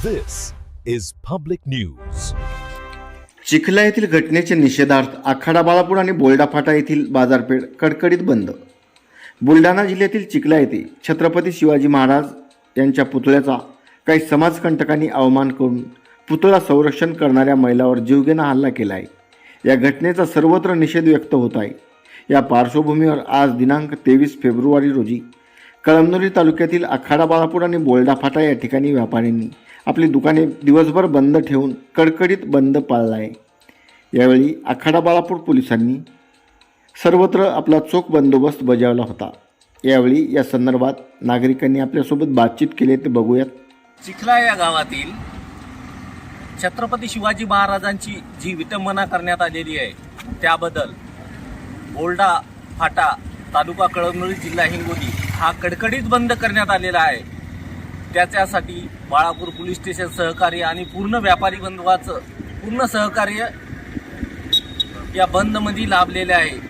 This is public news. चिखला येथील घटनेच्या निषेधार्थ आखाडा बाळापूर आणि बोल्डा फाटा येथील बाजारपेठ कडकडीत बंद. बुलढाणा जिल्ह्यातील चिखला येथे छत्रपती शिवाजी महाराज यांच्या पुतळ्याचा काही समाजकंटकांनी अवमान करून पुतळा संरक्षण करणाऱ्या महिलावर जीवघेणा हल्ला केला आहे. या घटनेचा सर्वत्र निषेध व्यक्त होत आहे. या पार्श्वभूमीवर आज दिनांक 23 फेब्रुवारी रोजी कळमनुरी तालुक्यातील आखाडा बाळापूर आणि बोल्डा फाटा या ठिकाणी व्यापाऱ्यांनी आपली दुकाने दिवसभर बंद ठेवून कडकडीत बंद पाळला आहे. यावेळी आखाडा बाळापूर पोलिसांनी सर्वत्र आपला चोख बंदोबस्त बजावला होता. यावेळी या संदर्भात नागरिकांनी आपल्यासोबत बातचीत केली ते बघूयात. चिखला या गावातील छत्रपती शिवाजी महाराजांची जी विटंबना करण्यात आलेली आहे त्याबद्दल बोल्डा फाटा तालुका कळमनुरी जिल्हा हिंगोली हा कडकडीत बंद करण्यात आलेला आहे. त्याच्यासाठी बाळापूर पोलीस स्टेशन सहकार्य आणि पूर्ण व्यापारी बंधवाचं पूर्ण सहकार्य या बंदमध्ये लाभलेले आहे.